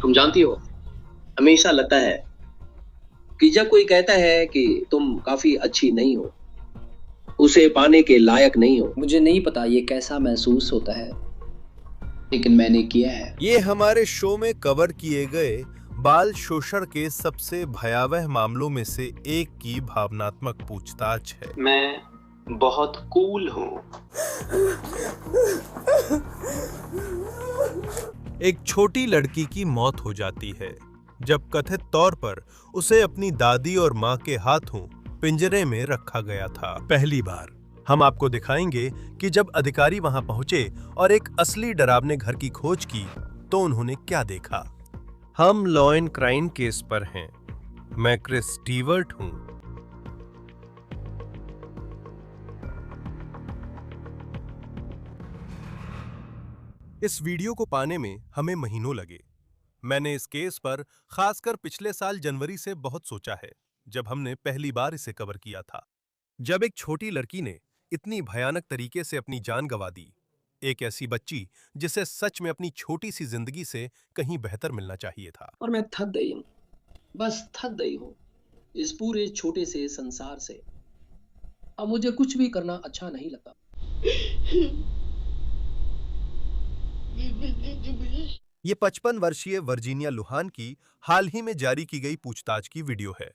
तुम जानती हो, हमेशा लगता है कि जब कोई कहता है कि तुम काफी अच्छी नहीं हो, उसे पाने के लायक नहीं हो। मुझे नहीं पता ये कैसा महसूस होता है, लेकिन मैंने किया है। ये हमारे शो में कवर किए गए बाल शोषण के सबसे भयावह मामलों में से एक की भावनात्मक पूछताछ है। मैं बहुत कूल हूँ। एक छोटी लड़की की मौत हो जाती है जब कथित तौर पर उसे अपनी दादी और मां के हाथों पिंजरे में रखा गया था। पहली बार हम आपको दिखाएंगे कि जब अधिकारी वहां पहुंचे और एक असली डरावने घर की खोज की तो उन्होंने क्या देखा। हम लॉ एंड क्राइम केस पर हैं। मैं क्रिस स्टीवर्ट हूं। इस वीडियो को पाने में हमें महीनों लगे। मैंने इस केस पर खासकर पिछले साल जनवरी से बहुत सोचा है, जब हमने पहली बार इसे कवर किया था। जब एक छोटी लड़की ने इतनी भयानक तरीके से अपनी जान गंवा दी, एक ऐसी बच्ची जिसे सच में अपनी छोटी सी जिंदगी से कहीं बेहतर मिलना चाहिए था। और मैं थक गई हूँ, बस थक गई हूँ इस पूरे छोटे से संसार से। अब मुझे कुछ भी करना अच्छा नहीं लगता। ये 55 वर्षीय वर्जीनिया लुहान की हाल ही में जारी की गई पूछताछ की वीडियो है।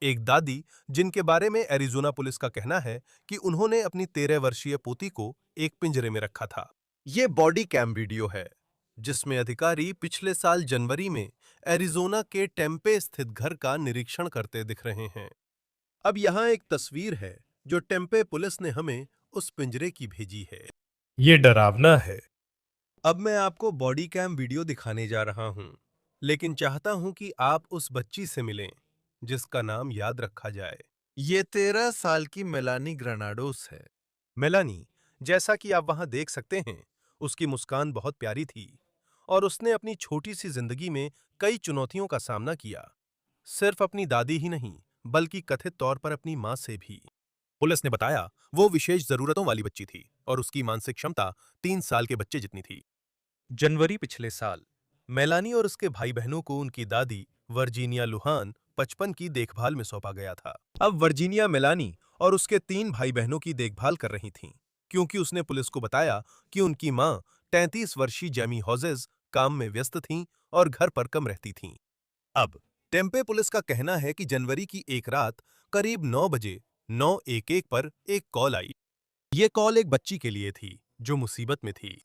एक दादी जिनके बारे में एरिज़ोना पुलिस का कहना है कि उन्होंने अपनी 13 वर्षीय पोती को एक पिंजरे में रखा था। ये बॉडी कैम वीडियो है जिसमें अधिकारी पिछले साल जनवरी में एरिज़ोना के टेम्पे स्थित घर का निरीक्षण करते दिख रहे हैं। अब यहाँ एक तस्वीर है जो टेम्पे पुलिस ने हमें उस पिंजरे की भेजी है। ये डरावना है। अब मैं आपको बॉडी कैम वीडियो दिखाने जा रहा हूं, लेकिन चाहता हूं कि आप उस बच्ची से मिलें जिसका नाम याद रखा जाए। ये 13 साल की मेलानी ग्रेनाडोस है। मेलानी, जैसा कि आप वहां देख सकते हैं, उसकी मुस्कान बहुत प्यारी थी और उसने अपनी छोटी सी जिंदगी में कई चुनौतियों का सामना किया, सिर्फ अपनी दादी ही नहीं बल्कि कथित तौर पर अपनी मां से भी। पुलिस ने बताया वो विशेष जरूरतों वाली बच्ची थी और उसकी मानसिक क्षमता 3 साल के बच्चे जितनी थी। जनवरी पिछले साल मेलानी और उसके भाई बहनों को उनकी दादी वर्जीनिया लुहान 55 की देखभाल में सौंपा गया था। अब वर्जीनिया मेलानी और उसके 3 भाई बहनों की देखभाल कर रही थीं, क्योंकि उसने पुलिस को बताया कि उनकी मां 33 वर्षीय जेमी हॉजेस काम में व्यस्त थीं और घर पर कम रहती थीं। अब टेम्पे पुलिस का कहना है कि जनवरी की एक रात करीब 9 बजे 911 पर एक कॉल आई। ये कॉल एक बच्ची के लिए थी जो मुसीबत में थी।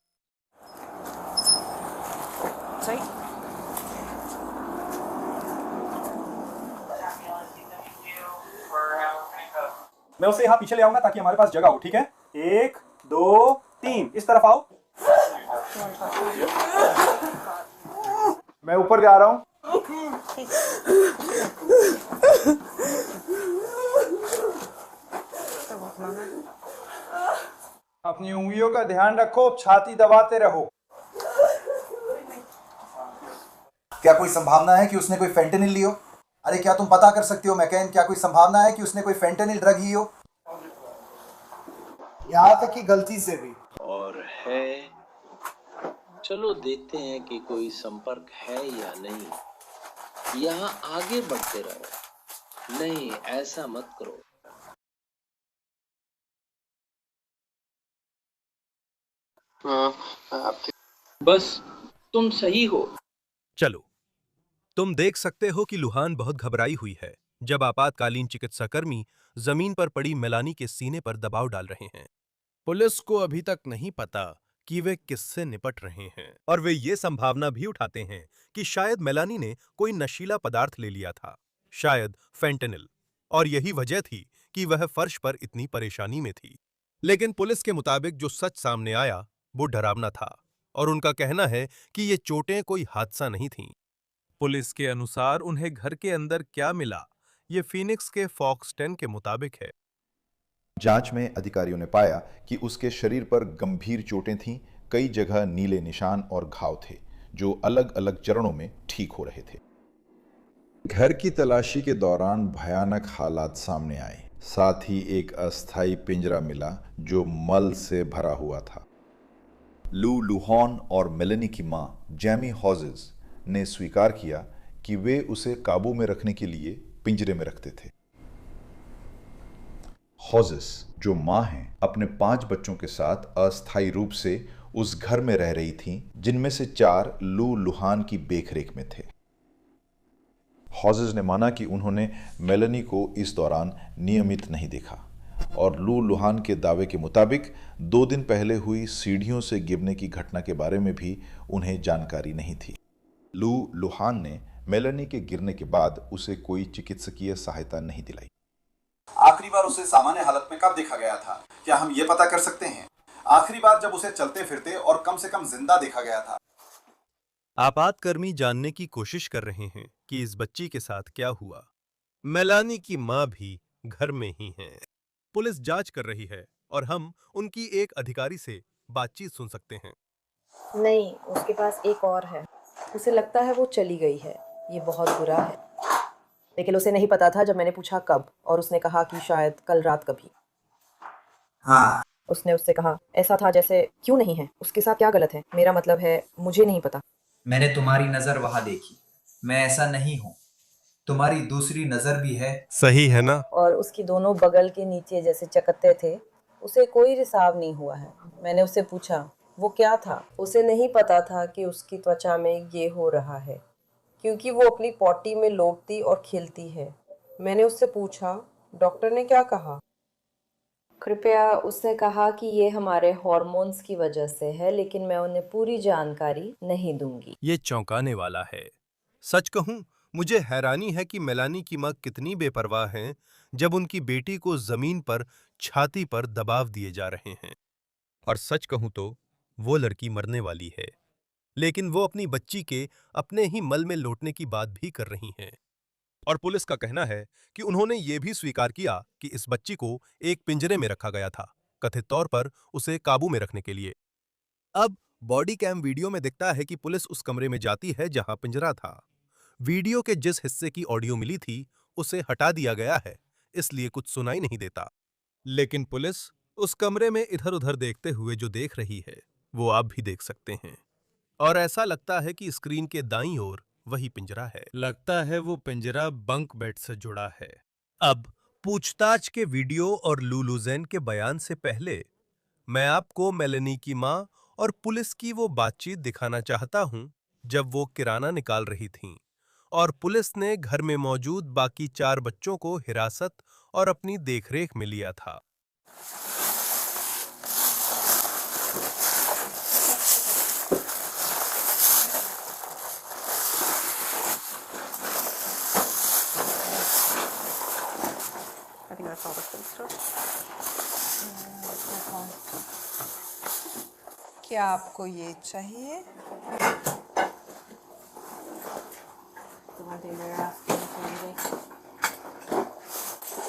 मैं उससे यहाँ पीछे ले आऊंगा ताकि हमारे पास जगह हो। ठीक है, 1 2 3 इस तरफ आओ। मैं ऊपर जा रहा हूँ। अपनी उंगलियों का ध्यान रखो, छाती दबाते रहो। क्या कोई संभावना है कि उसने कोई फेंटेनिल ली हो? अरे क्या तुम पता कर सकते हो मैकेन, क्या कोई संभावना है कि उसने कोई फेंटेनिल ड्रग ली हो? यहाँ तक कि गलती से भी। और है, चलो देखते हैं कि कोई संपर्क है या नहीं। यहाँ आगे बढ़ते रहो। नहीं, ऐसा मत करो। बस तुम सही हो। चलो, तुम देख सकते हो कि लुहान बहुत घबराई हुई है जब आपातकालीन चिकित्साकर्मी जमीन पर पड़ी मेलानी के सीने पर दबाव डाल रहे हैं। पुलिस को अभी तक नहीं पता कि वे किससे निपट रहे हैं और वे ये संभावना भी उठाते हैं कि शायद मेलानी ने कोई नशीला पदार्थ ले लिया था, शायद फेंटेनिल, और यही वजह थी कि वह फर्श पर इतनी परेशानी में थी। लेकिन पुलिस के मुताबिक जो सच सामने आया वो डरावना था और उनका कहना है कि ये चोटें कोई हादसा नहीं थीं। पुलिस के अनुसार उन्हें घर के अंदर क्या मिला, ये फीनिक्स के फॉक्स 10 के मुताबिक है। जांच में अधिकारियों ने पाया कि उसके शरीर पर गंभीर चोटें थीं, कई जगह नीले निशान और घाव थे जो अलग अलग चरणों में ठीक हो रहे थे। घर की तलाशी के दौरान भयानक हालात सामने आए, साथ ही एक अस्थायी पिंजरा मिला जो मल से भरा हुआ था। लू लुहान और मेलेनी की मां जेमी हॉजेस ने स्वीकार किया कि वे उसे काबू में रखने के लिए पिंजरे में रखते थे। हॉजेस, जो मां हैं, अपने 5 बच्चों के साथ अस्थायी रूप से उस घर में रह रही थीं, जिनमें से 4 लू लुहान की देखरेख में थे। हॉजेस ने माना कि उन्होंने मेलेनी को इस दौरान नियमित नहीं देखा और लू लुहान के दावे के मुताबिक 2 दिन पहले हुई सीढ़ियों से गिरने की घटना के बारे में भी उन्हें जानकारी नहीं थी। लू लुहान ने मेलेनी के गिरने के बाद उसे कोई चिकित्सकीय सहायता नहीं दिलाई। आखिरी बार उसे सामान्य हालत में कब देखा गया था? क्या हम ये पता कर सकते हैं? आखिरी बार जब उसे चलते फिरते और कम से कम जिंदा देखा गया था। आपातकर्मी जानने की कोशिश कर रहे हैं कि इस बच्ची के साथ क्या हुआ। मेलानी की मां भी घर में ही है। पुलिस जांच कर रही है और हम उनकी एक अधिकारी से बातचीत सुन सकते हैं। नहीं, उसके पास एक और है। उसे लगता है वो चली गई है। ये बहुत बुरा है, लेकिन उसे नहीं पता था जब मैंने पूछा कब, और उसने कहा कि शायद कल रात कभी। हाँ, उसने उससे कहा ऐसा था जैसे क्यों नहीं है, उसके साथ क्या गलत है? मेरा मतलब है मुझे नहीं पता। मैंने तुम्हारी नजर वहां देखी, मैं ऐसा नहीं हूँ। तुम्हारी दूसरी नजर भी है। सही है ना? और उसकी दोनों बगल के नीचे जैसे चकत्ते थे। उसे कोई रिसाव नहीं हुआ है। मैंने उससे पूछा वो क्या था। उसे नहीं पता था कि उसकी त्वचा में ये हो रहा है, क्योंकि वो अपनी पॉटी में लोटती और खिलती है। मैंने उससे पूछा डॉक्टर ने क्या कहा। कृपया, उसने कहा कि ये हमारे हार्मोन्स की वजह से है, लेकिन मैं उन्हें पूरी जानकारी नहीं दूंगी। ये चौंकाने वाला है। सच कहूं, मुझे हैरानी है कि मेलानी की मां कितनी बेपरवाह हैं जब उनकी बेटी को जमीन पर छाती पर दबाव दिए जा रहे हैं। और सच कहूं तो वो लड़की मरने वाली है, लेकिन वो अपनी बच्ची के अपने ही मल में लौटने की बात भी कर रही हैं। और पुलिस का कहना है कि उन्होंने ये भी स्वीकार किया कि इस बच्ची को एक पिंजरे में रखा गया था, कथित तौर पर उसे काबू में रखने के लिए। अब बॉडी कैम वीडियो में दिखता है कि पुलिस उस कमरे में जाती है जहां पिंजरा था। वीडियो के जिस हिस्से की ऑडियो मिली थी उसे हटा दिया गया है, इसलिए कुछ सुनाई नहीं देता। लेकिन पुलिस उस कमरे में इधर-उधर देखते हुए जो देख रही है वो आप भी देख सकते हैं। और ऐसा लगता है कि स्क्रीन के दाईं ओर वही पिंजरा है। लगता है वो पिंजरा बंक बेड से जुड़ा है। अब पूछताछ के वीडियो और लुलुज़ेन के बयान से पहले मैं आपको मेलेनी की मां और पुलिस की वो बातचीत दिखाना चाहता हूं जब वो किराना निकाल रही थीं और पुलिस ने घर में मौजूद बाकी 4 बच्चों को हिरासत और अपनी देखरेख में लिया था। क्या आपको ये चाहिए?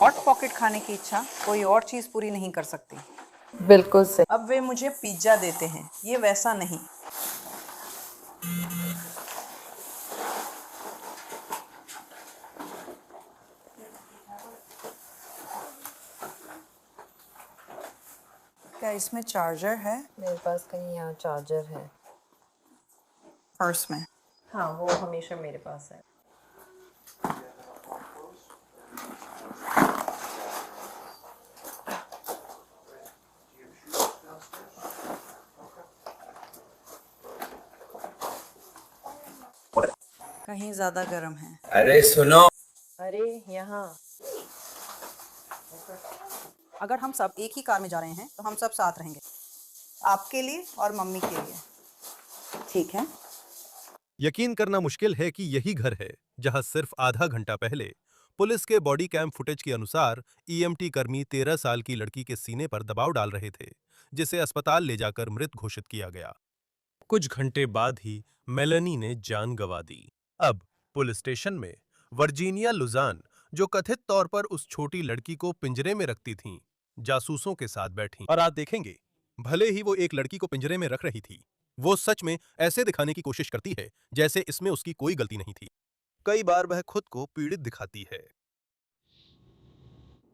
हॉट पॉकेट खाने की इच्छा कोई और चीज पूरी नहीं कर सकती। बिल्कुल सही। अब वे मुझे पिज्जा देते हैं, ये वैसा नहीं। क्या इसमें चार्जर है? मेरे पास कहीं यहाँ चार्जर है। पर्स में? हाँ, वो हमेशा मेरे पास है। कहीं ज्यादा गर्म है। अरे सुनो, अरे यहाँ। अगर हम सब एक ही कार में जा रहे हैं तो हम सब साथ रहेंगे, आपके लिए और मम्मी के लिए। ठीक है? यकीन करना मुश्किल है कि यही घर है जहां सिर्फ आधा घंटा पहले पुलिस के बॉडी कैम फुटेज के अनुसार ईएमटी कर्मी 13 साल की लड़की के सीने पर दबाव डाल रहे थे, जिसे अस्पताल ले जाकर मृत घोषित किया गया। कुछ घंटे बाद ही मेलेनी ने जान गंवा दी। अब पुलिस स्टेशन में वर्जीनिया लुजान, जो कथित तौर पर उस छोटी लड़की को पिंजरे में रखती थीं, जासूसों के साथ बैठी। और आप देखेंगे, भले ही वो एक लड़की को पिंजरे में रख रही थी, वो सच में ऐसे दिखाने की कोशिश करती है जैसे इसमें उसकी कोई गलती नहीं थी। कई बार वह खुद को पीड़ित दिखाती है।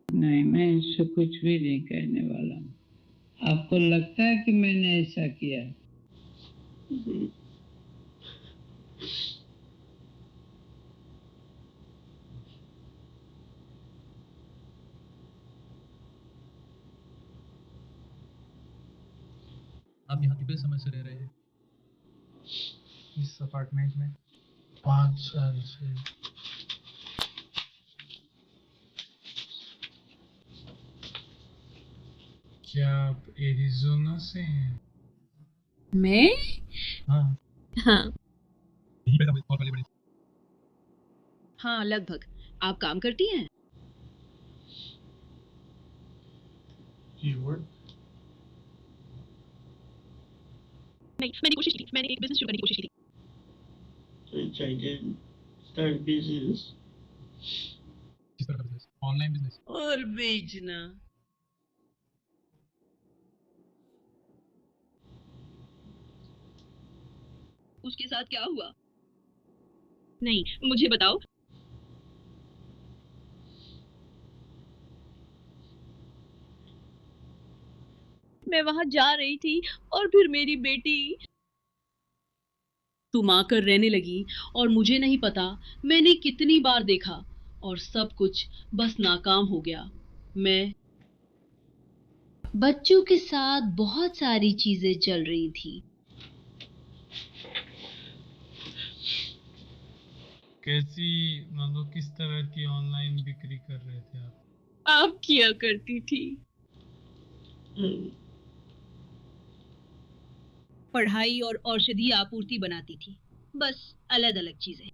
नहीं, मैं इससे कुछ भी नहीं कहने वाला हूँ। आपको लगता है कि मैंने ऐसा किया? यहाँ कितने समय से रह रहे हैं इस अपार्टमेंट में? 5 साल से। क्या आप एरिज़ोना से हैं? मैं? हाँ। हाँ यहीं पे और वाले बड़े। हाँ, लगभग। आप काम करती हैं? कीवर्ड नहीं, मैंने कोशिश की थी। मैंने एक बिजनेस शुरू करने की कोशिश की थी। Which I did start business. किस तरह का बिजनेस? Online business? और बेचना। उसके साथ क्या हुआ? नहीं, मुझे बताओ। मैं वहां जा रही थी और फिर मेरी बेटी तुम आकर रहने लगी और मुझे नहीं पता मैंने कितनी बार देखा और सब कुछ बस नाकाम हो गया। मैं बच्चों के साथ बहुत सारी चीजें चल रही थी। कैसी, मतलब किस तरह की ऑनलाइन बिक्री कर रहे थे आप? आप किया करती थी। पढ़ाई और औषधि आपूर्ति बनाती थी, बस अलग अलग चीजें।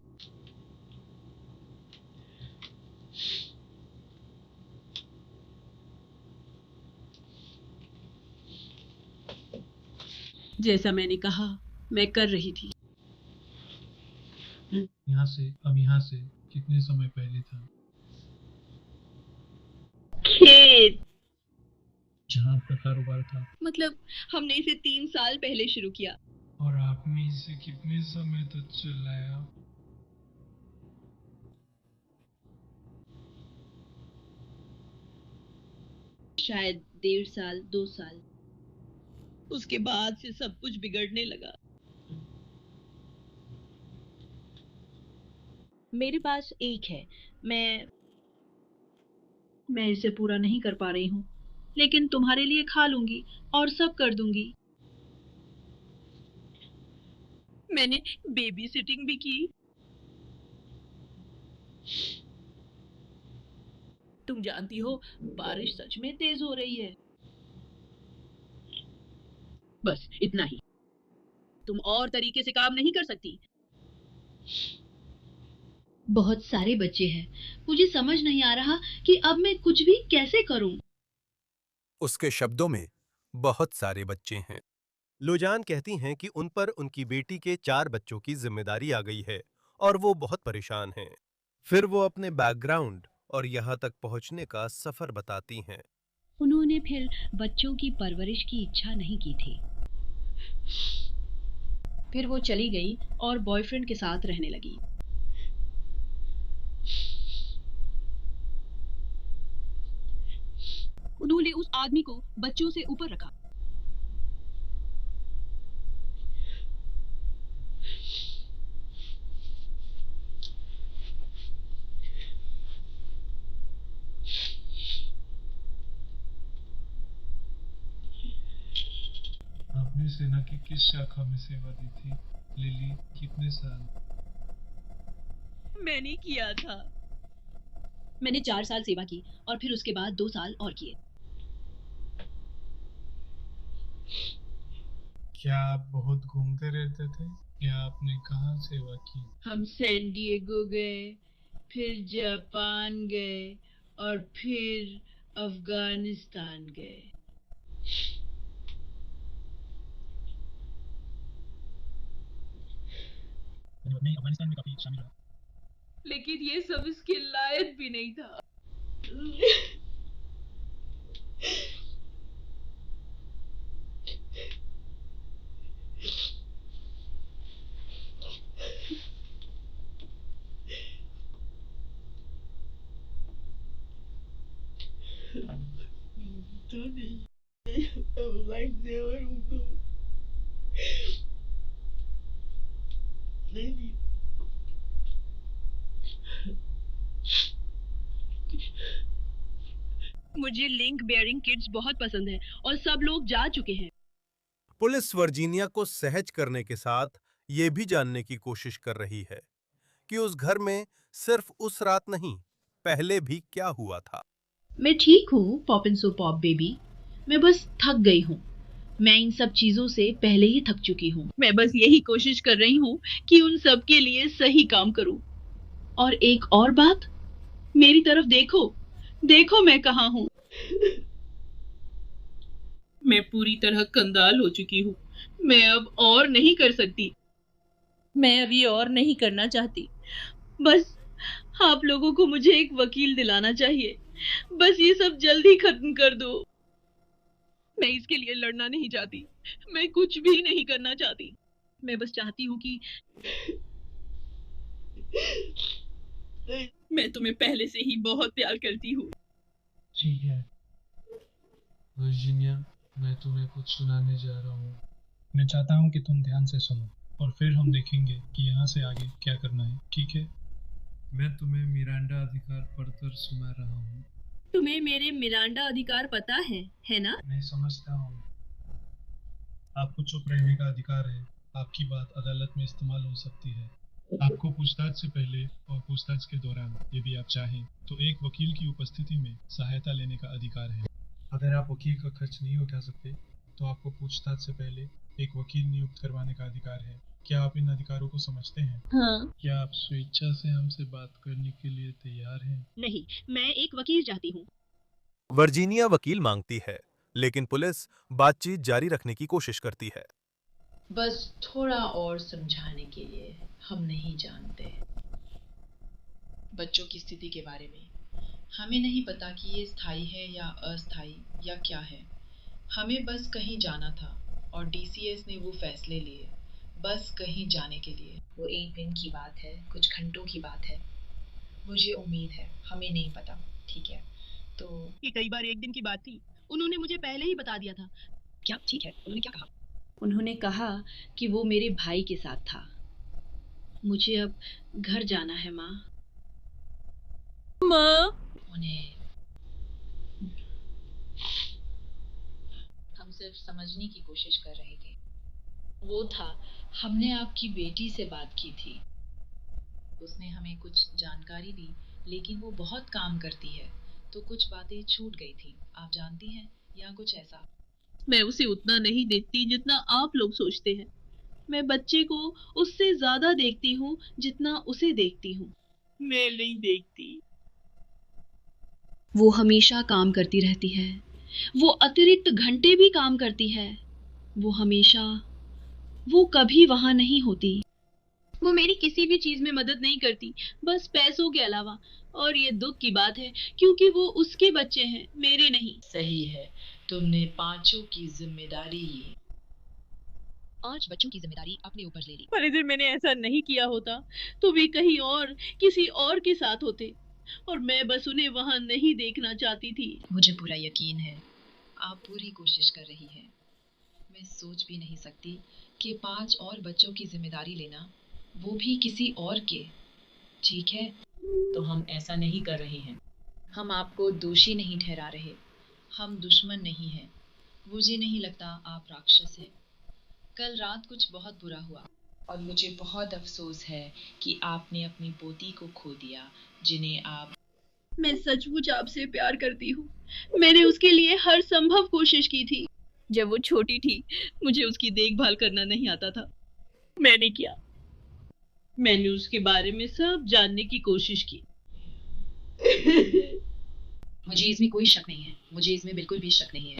जैसा मैंने कहा मैं कर रही थी। यहाँ से कितने समय पहले था? खेत जहाँ आपका कारोबार था। मतलब हमने इसे 3 साल पहले शुरू किया। और आपने इसे कितने समय तक चलाया? शायद 1.5 साल 2 साल। उसके बाद से सब कुछ बिगड़ने लगा। मेरे पास एक है, मैं इसे पूरा नहीं कर पा रही हूँ, लेकिन तुम्हारे लिए खा लूंगी और सब कर दूंगी। मैंने बेबी सिटिंग भी की। तुम जानती हो बारिश सच में तेज हो रही है। बस इतना ही। तुम और तरीके से काम नहीं कर सकती। बहुत सारे बच्चे हैं, मुझे समझ नहीं आ रहा कि अब मैं कुछ भी कैसे करूं। उसके शब्दों में बहुत सारे बच्चे हैं। लुजान कहती हैं कि उन पर उनकी बेटी के 4 बच्चों की जिम्मेदारी आ गई है और वो बहुत परेशान हैं। फिर वो अपने बैकग्राउंड और यहाँ तक पहुँचने का सफर बताती हैं। उन्होंने फिर बच्चों की परवरिश की इच्छा नहीं की थी। फिर वो चली गई और बॉयफ्रेंड के साथ रहने लगी। उन्होंने उस आदमी को बच्चों से ऊपर रखा। आपने सेना की किस शाखा में सेवा दी थी? लिली, कितने साल? मैंने किया था। मैंने 4 साल सेवा की और फिर उसके बाद 2 साल और किए। क्या आप बहुत घूमते रहते थे या आपने कहाँ सेवा की? हम सैन डिएगो गए, फिर जापान गए और फिर अफगानिस्तान गए। नहीं, अफगानिस्तान में काफी शामिल रहा। लेकिन ये सब इसके लायक भी नहीं था। मुझे लिंक बेयरिंग किड्स बहुत पसंद है और सब लोग जा चुके हैं। पुलिस वर्जीनिया को सहज करने के साथ ये भी जानने की कोशिश कर रही है कि उस घर में सिर्फ उस रात नहीं, पहले भी क्या हुआ था। मैं ठीक हूँ पॉपिंसो पॉप बेबी, मैं बस थक गई हूँ। मैं इन सब चीजों से पहले ही थक चुकी हूँ। मैं बस यही कोशिश कर रही हूँ कि उन सब के लिए सही काम करूँ। और एक और बात, मेरी तरफ देखो, देखो मैं कहाँ हूँ। मैं पूरी तरह कंगाल हो चुकी हूँ। मैं अब और नहीं कर सकती। मैं अब ये और नहीं करना चाहती। बस आप लोगों को मुझे एक वकील दिलाना चाहिए। बस ये सब जल्दी खत्म कर दो। मैं इसके लिए लड़ना नहीं चाहती। मैं कुछ भी नहीं करना चाहती। मैं बस चाहती हूँ कि मैं तुम्हें पहले से ही बहुत प्यार करती हूँ। ठीक है वर्जीनिया, मैं तुम्हें कुछ सुनाने जा रहा हूँ। मैं चाहता हूँ कि तुम ध्यान से सुनो और फिर हम देखेंगे कि यहाँ से आगे क्या करना है, ठीक है? मैं तुम्हें मिरांडा अधिकार पढ़कर सुना रहा हूँ। तुम्हें मेरे मिरांडा अधिकार पता है ना? मैं समझता हूँ। आपको चुप रहने का अधिकार है। आपकी बात अदालत में इस्तेमाल हो सकती है। आपको पूछताछ से पहले और पूछताछ के दौरान, यदि आप चाहें, तो एक वकील की उपस्थिति में सहायता लेने का अधिकार है। अगर आप वकील का खर्च नहीं उठा सकते, तो आपको पूछताछ से पहले एक वकील नियुक्त करवाने का अधिकार है। क्या आप इन अधिकारों को समझते हैं? हाँ। क्या आप स्वेच्छा से हमसे बात करने के लिए तैयार हैं? नहीं, मैं एक वकील चाहती हूँ। वर्जीनिया वकील मांगती है, लेकिन पुलिस बातचीत जारी रखने की कोशिश करती है। बस थोड़ा और समझाने के लिए, हम नहीं जानते बच्चों की स्थिति के बारे में। हमें नहीं पता कि ये स्थायी है या अस्थायी या क्या है। हमें बस कहीं जाना था और डीसीएस ने वो फैसले लिए, बस कहीं जाने के लिए। वो एक दिन की बात है, कुछ घंटों की बात है। मुझे उम्मीद है, हमें नहीं पता, ठीक है? तो ये कई बार एक दिन की बात थी। उन्होंने मुझे पहले ही बता दिया था। क्या ठीक है? उन्होंने क्या कहा? उन्होंने कहा कि वो मेरे भाई के साथ था। मुझे अब घर जाना है माँ। उन्हें हम सिर्फ समझने की कोशिश कर रहे थे। वो था, हमने आपकी बेटी से बात की थी। उसने हमें कुछ जानकारी दी, लेकिन वो बहुत काम करती है, तो कुछ बातें छूट गई थी, आप जानती हैं, या कुछ ऐसा। मैं उसे उतना नहीं देखती जितना आप लोग सोचते हैं। मैं बच्चे को उससे ज्यादा देखती हूँ जितना उसे देखती हूँ। मैं नहीं देखती। वो हमेशा काम करती रहती है। वो अतिरिक्त घंटे भी काम करती है। वो कभी वहां नहीं होती। वो मेरी किसी भी चीज में मदद नहीं करती, बस पैसों के अलावा। और ये दुख की बात है, क्योंकि वो उसके बच्चे हैं, मेरे नहीं। सही है, तुमने पांचों की जिम्मेदारी ली। 5 बच्चों की जिम्मेदारी अपने ऊपर ले ली। पर यदि मैंने ऐसा नहीं किया होता, तो वे कहीं और, किसी और के साथ होते, और मैं बस उन्हें वहां नहीं देखना चाहती थी। मुझे पूरा यकीन है, आप पूरी कोशिश कर रही हैं। मैं सोच भी नहीं सकती कि 5 और बच्चों की जिम्मेदारी लेना, वो भी किसी और के। ठीक है, तो हम ऐसा नहीं कर रहे हैं। हम आपको दोषी नहीं ठहरा रहे। हम दुश्मन नहीं हैं। मुझे नहीं लगता आप राक्षस हैं। कल रात कुछ बहुत बुरा हुआ और मुझे बहुत अफसोस है कि आपने अपनी पोती को खो दिया, जिन्हें आप। मैं सचमुच आपसे प्यार करती हूँ। मैंने उसके लिए हर संभव कोशिश की थी। जब वो छोटी थी, मुझे उसकी देखभाल करना नहीं आता था। मैंने किया। मैंने उसके बारे में सब जानने की कोशिश की। मुझे इसमें कोई शक नहीं है। मुझे इसमें बिल्कुल भी शक नहीं है।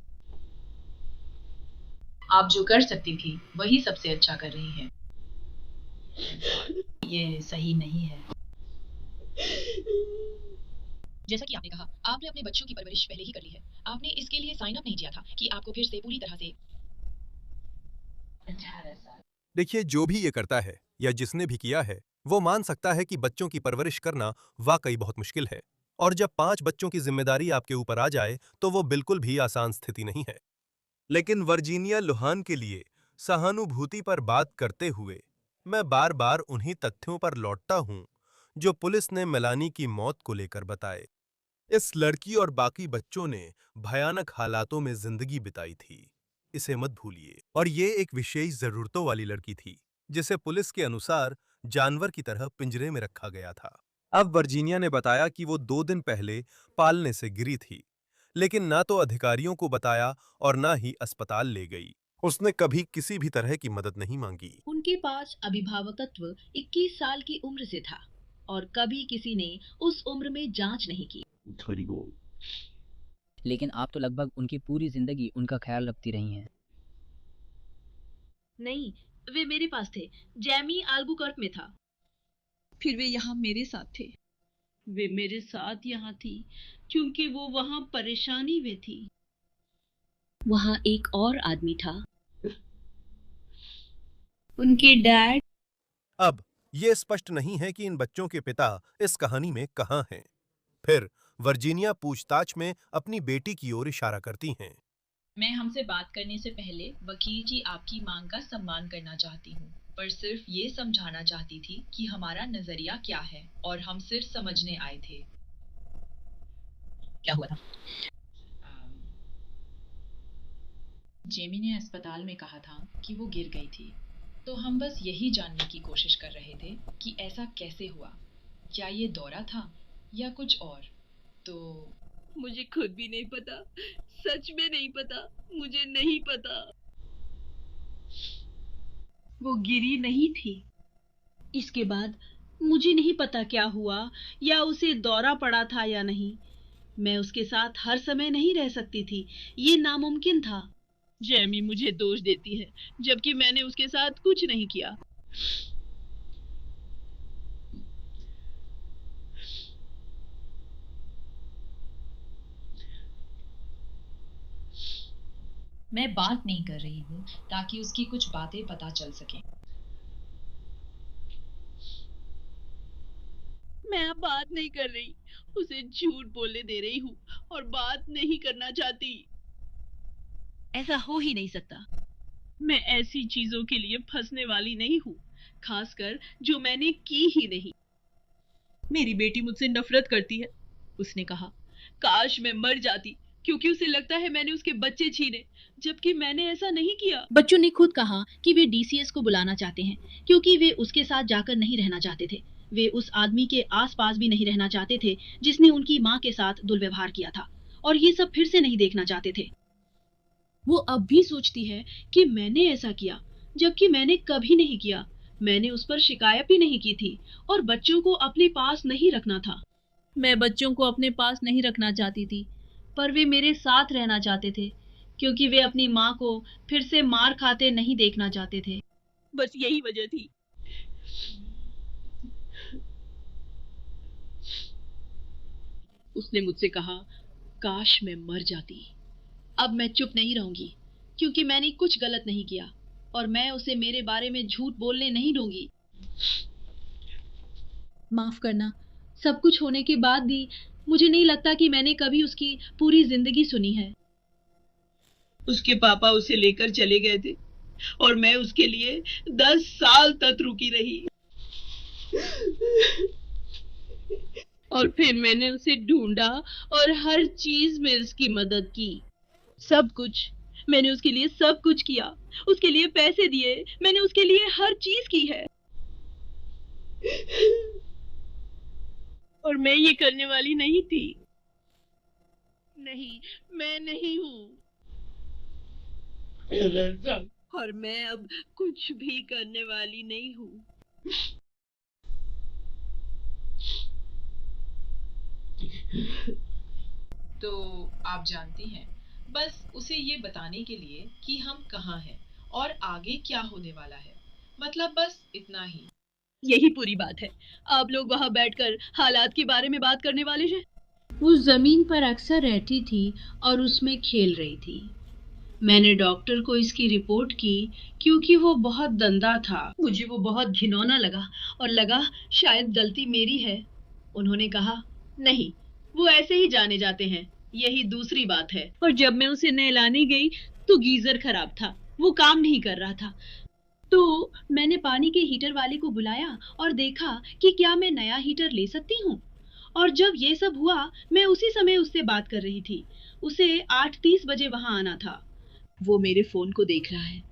आप जो कर सकती थी, वही सबसे अच्छा कर रही हैं। ये सही नहीं है। जैसा कि आपने कहा, आपने अपने बच्चों की परवरिश पहले ही कर ली है। आपने इसके लिए साइन अप नहीं किया था कि आपको फिर से पूरी तरह से। देखिए, जो भी ये करता है या जिसने भी किया है, वो मान सकता है कि बच्चों की परवरिश करना वाकई बहुत मुश्किल है। और जब 5 बच्चों की जिम्मेदारी आपके ऊपर आ जाए, तो वो बिल्कुल भी आसान स्थिति नहीं है। लेकिन वर्जीनिया लुहान के लिए सहानुभूति पर बात करते हुए मैं बार बार उन्हीं तथ्यों पर लौटता हूं जो पुलिस ने मेलानी की मौत को लेकर बताए। इस लड़की और बाकी बच्चों ने भयानक हालातों में जिंदगी बिताई थी। इसे मत भूलिए। और ये एक विशेष जरूरतों वाली लड़की थी जिसे पुलिस के अनुसार जानवर की तरह पिंजरे में रखा गया था। अब वर्जीनिया ने बताया कि वो 2 दिन पहले पालने से गिरी थी, लेकिन ना तो अधिकारियों को बताया और ना ही अस्पताल ले गई। उसने कभी किसी भी तरह की मदद नहीं मांगी। उनके पास अभिभावकत्व 21 साल की उम्र से था और कभी किसी ने उस उम्र में जांच नहीं की। लेकिन आप तो लगभग उनकी पूरी जिंदगी उनका ख्याल रखती रही हैं। नहीं, वे मेरे पास थे। जैमी अल्बुकर्क में था, फिर वे यहाँ मेरे साथ थे। वे मेरे साथ यहाँ थी क्योंकि वो वहाँ परेशानी में थी। वहाँ एक और आदमी था, उनके डैड। अब ये स्पष्ट नहीं है कि इन बच्चों के पिता इस कहानी में कहां हैं। फिर वर्जीनिया पूछताछ में अपनी बेटी की ओर इशारा करती हैं। मैं हमसे बात करने से पहले वकील जी आपकी मांग का सम्मान करना चाहती हूँ, पर सिर्फ ये समझाना चाहती थी कि हमारा नजरिया क्या है और हम सिर्फ समझने आए थे। क्या हुआ था? जेमी ने अस्पताल में कहा था कि वो गिर गई थी, तो हम बस यही जानने की कोशिश कर रहे थे कि ऐसा कैसे हुआ। क्या ये दौरा था या कुछ और? तो मुझे खुद भी नहीं पता, सच में नहीं पता, मुझे नहीं पता। वो गिरी नहीं थी। इसके बाद मुझे नहीं पता क्या हुआ या उसे दौरा पड़ा था या नहीं। मैं उसके साथ हर समय नहीं रह सकती थी, ये नामुमकिन था। जैमी मुझे दोष देती है जबकि मैंने उसके साथ कुछ नहीं किया। मैं बात नहीं कर रही हूँ ताकि उसकी कुछ बातें पता चल सकें। मैं अब बात नहीं कर रही, उसे झूठ बोलने दे रही हूँ और बात नहीं करना चाहती। ऐसा हो ही नहीं सकता। मैं ऐसी चीजों के लिए फंसने वाली नहीं हूँ, खासकर जो मैंने की ही नहीं। मेरी बेटी मुझसे नफरत करती है, उसने कहा। काश मैं मर जाती क्योंकि उसे लगता है मैंने उसके बच्चे छीने, जबकि मैंने ऐसा नहीं किया। बच्चों ने खुद कहा कि वे डीसीएस को बुलाना चाहते हैं क्योंकि वे उसके साथ जाकर नहीं रहना चाहते थे। वे उस आदमी के आसपास भी नहीं रहना चाहते थे जिसने उनकी माँ के साथ दुर्व्यवहार किया था, और ये सब फिर से नहीं देखना चाहते थे। वो अब भी सोचती है कि मैंने ऐसा किया, जबकि मैंने कभी नहीं किया। मैंने उस पर शिकायत भी नहीं की थी और बच्चों को अपने पास नहीं रखना था। मैं बच्चों को अपने पास नहीं रखना चाहती थी, पर वे मेरे साथ रहना चाहते थे क्योंकि वे अपनी माँ को फिर से मार खाते नहीं देखना चाहते थे। बस यही वजह थी। उसने मुझसे कहा, काश मैं मर जाती। अब मैं चुप नहीं रहूंगी क्योंकि मैंने कुछ गलत नहीं किया और मैं उसे मेरे बारे में झूठ बोलने नहीं दूंगी। माफ करना, सब कुछ होने के बाद भी मुझे नहीं लगता कि मैंने कभी उसकी पूरी जिंदगी सुनी है। उसके पापा उसे लेकर चले गए थे और मैं उसके लिए 10 साल तक रुकी रही। और फिर मैंने उसे ढूंढा और हर चीज में उसकी मदद की। सब कुछ, मैंने उसके लिए सब कुछ किया, उसके लिए पैसे दिए, मैंने उसके लिए हर चीज की है। और मैं ये करने वाली नहीं थी। नहीं, मैं नहीं हूँ। और मैं अब कुछ भी करने वाली नहीं हूँ। तो आप जानती हैं, बस उसे ये बताने के लिए कि हम कहाँ हैं और आगे क्या होने वाला है, मतलब बस इतना ही। यही पूरी बात है। आप लोग वहाँ बैठकर हालात के बारे में बात करने वाले हैं। वो जमीन पर अक्सर रहती थी और उसमें खेल रही थी। मैंने डॉक्टर को इसकी रिपोर्ट की क्योंकि वो बहुत गंदा था। मुझे वो बहुत घिनौना लगा और लगा शायद गलती मेरी है। उन्होंने कहा, नहीं, वो ऐसे ही जाने जाते हैं, यही दूसरी बात है। और जब मैं उसे नहलाने गई तो गीजर खराब था, वो काम नहीं कर रहा था। तो मैंने पानी के हीटर वाले को बुलाया और देखा कि क्या मैं नया हीटर ले सकती हूँ। और जब ये सब हुआ, मैं उसी समय उससे बात कर रही थी। उसे 8:30 बजे वहां आना था। वो मेरे फोन को देख रहा है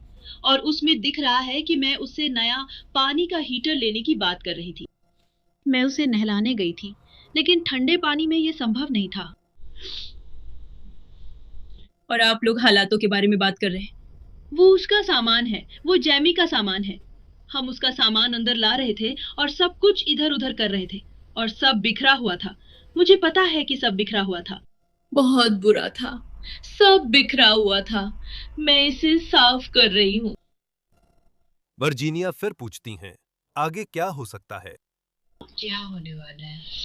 और उसमें दिख रहा है कि मैं उससे नया पानी का हीटर लेने की बात कर रही थी। मैं उसे नहलाने गई थी, लेकिन ठंडे पानी में ये संभव नहीं था। और आप लोग हालातों के बारे में बात कर रहे हैं। वो उसका सामान है, वो जैमी का सामान है। हम उसका सामान अंदर ला रहे थे और सब कुछ इधर उधर कर रहे थे और सब बिखरा हुआ था। मुझे पता है कि सब बिखरा हुआ था, बहुत बुरा था, सब बिखरा हुआ था। मैं इसे साफ कर रही हूँ। वर्जीनिया फिर पूछती हैं, आगे क्या हो सकता है? क्या होने वाला है?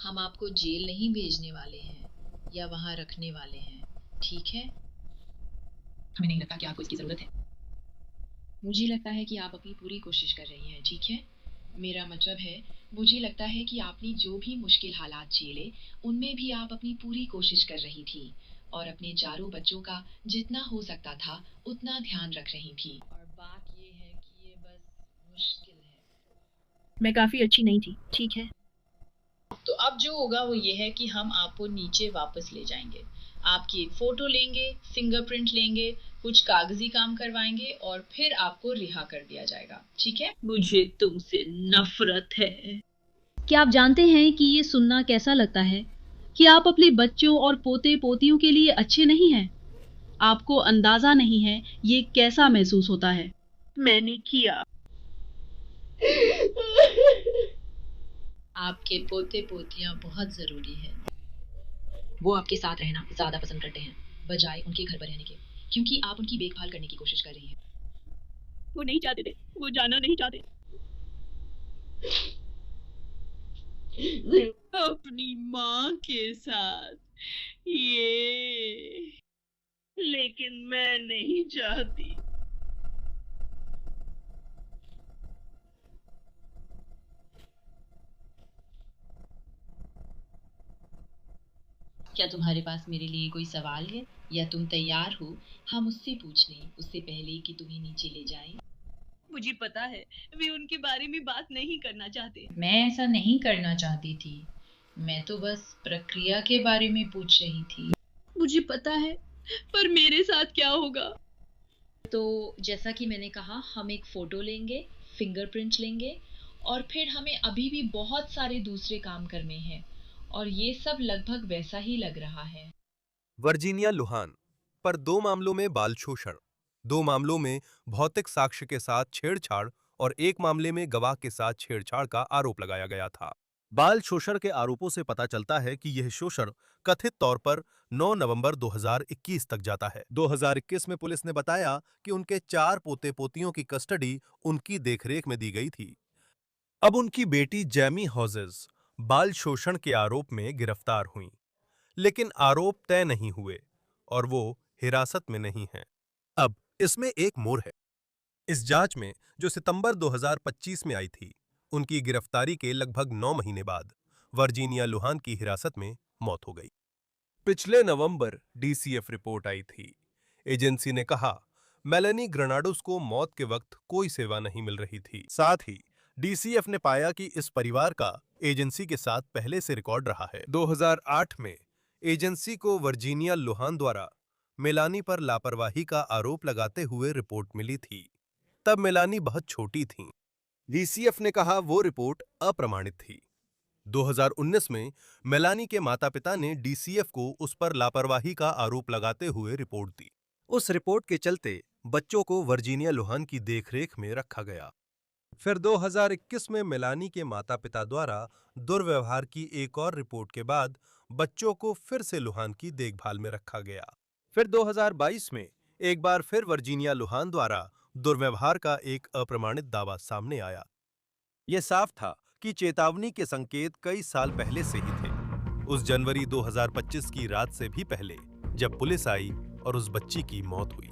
हम आपको जेल नहीं भेजने वाले हैं या वहां रखने वाले हैं, ठीक है? हमें नहीं लगता कि आपको इसकी जरूरत है। मुझे लगता है कि आप अपनी पूरी कोशिश कर रही हैं, ठीक है? मेरा मतलब है, मुझे लगता है कि आपने जो भी मुश्किल हालात झेले, उनमें भी आप अपनी पूरी कोशिश कर रही थी और अपने चारों बच्चों का जितना हो सकता था उतना ध्यान रख रही थी। और बात ये है कि ये बस मुश्किल है। मैं काफी अच्छी नहीं थी, ठीक है? तो अब जो होगा वो ये है कि हम आपको नीचे वापस ले जाएंगे, आपकी एक फोटो लेंगे, फिंगरप्रिंट लेंगे, कुछ कागजी काम करवाएंगे और फिर आपको रिहा कर दिया जाएगा, ठीक है? मुझे तुमसे नफरत है। क्या आप जानते हैं कि ये सुनना कैसा लगता है कि आप अपने बच्चों और पोते पोतियों के लिए अच्छे नहीं हैं? आपको अंदाजा नहीं है ये कैसा महसूस होता है। मैंने किया। आपके पोते पोतियां बहुत जरूरी है। वो आपके साथ रहना ज्यादा पसंद करते हैं बजाय उनके घर पर रहने के, क्योंकि आप उनकी देखभाल करने की कोशिश कर रही हैं। वो नहीं चाहते थे, वो जाना नहीं चाहते। अपनी माँ के साथ ये, लेकिन मैं नहीं चाहती। क्या तुम्हारे पास मेरे लिए कोई सवाल है या तुम तैयार हो हम उससे पूछ लें उससे पहले कि तुम्हें नीचे ले जाएं? मुझे पता है वे उनके बारे में बात नहीं करना चाहते। मैं ऐसा नहीं करना चाहती थी, मैं तो बस प्रक्रिया के बारे में पूछ रही थी। मुझे पता है, पर मेरे साथ क्या होगा? तो जैसा कि मैंने कहा, हम एक फोटो लेंगे, फिंगरप्रिंट लेंगे और फिर हमें अभी भी बहुत सारे दूसरे काम करने हैं और ये सब लगभग वैसा ही लग रहा है। वर्जीनिया लुहान पर 2 मामलों में बाल शोषण, 2 मामलों में भौतिक साक्ष्य के साथ छेड़छाड़ और 1 मामले में गवाह के साथ छेड़छाड़ का आरोप लगाया गया था। बाल शोषण के आरोपों से पता चलता है कि यह शोषण कथित तौर पर 9 नवंबर 2021 तक जाता है। 2021 में पुलिस ने बताया कि उनके 4 पोते पोतियों की कस्टडी उनकी देखरेख में दी गई थी। अब उनकी बेटी जैमी हॉजेस बाल शोषण के आरोप में गिरफ्तार हुई, लेकिन आरोप तय नहीं हुए और वो हिरासत में नहीं हैं। अब इसमें एक मोड़ है। इस जांच में जो सितंबर 2025 में आई थी, उनकी गिरफ्तारी के लगभग 9 महीने बाद वर्जीनिया लुहान की हिरासत में मौत हो गई। पिछले नवंबर डीसीएफ रिपोर्ट आई थी। एजेंसी ने कहा मेलेनी ग्रेनाडोस को मौत के वक्त कोई सेवा नहीं मिल रही थी। साथ ही डीसीएफ ने पाया कि इस परिवार का एजेंसी के साथ पहले से रिकॉर्ड रहा है। 2008 में एजेंसी को वर्जीनिया लुहान द्वारा मेलानी पर लापरवाही का आरोप लगाते हुए रिपोर्ट मिली थी। तब मेलानी बहुत छोटी थीं। डीसीएफ ने कहा वो रिपोर्ट अप्रमाणित थी। 2019 में मेलानी के माता-पिता ने डीसीएफ को उस पर लापरवाही का आरोप लगाते हुए रिपोर्ट दी। उस रिपोर्ट के चलते बच्चों को वर्जीनिया लुहान की देखरेख में रखा गया। फिर 2021 में मेलानी के माता-पिता द्वारा दुर्व्यवहार की एक और रिपोर्ट के बाद बच्चों को फिर से लुहान की देखभाल में रखा गया। फिर 2022 में एक बार फिर वर्जीनिया लुहान द्वारा दुर्व्यवहार का एक अप्रमाणित दावा सामने आया। यह साफ था कि चेतावनी के संकेत कई साल पहले से ही थे, उस जनवरी 2025 की रात से भी पहले, जब पुलिस आई और उस बच्ची की मौत हुई।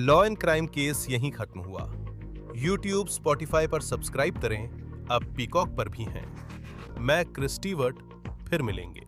लॉ एंड क्राइम केस यहीं खत्म हुआ। YouTube, Spotify पर सब्सक्राइब करें, अब पीकॉक पर भी हैं। मैं क्रिस स्टीवर्ट, फिर मिलेंगे।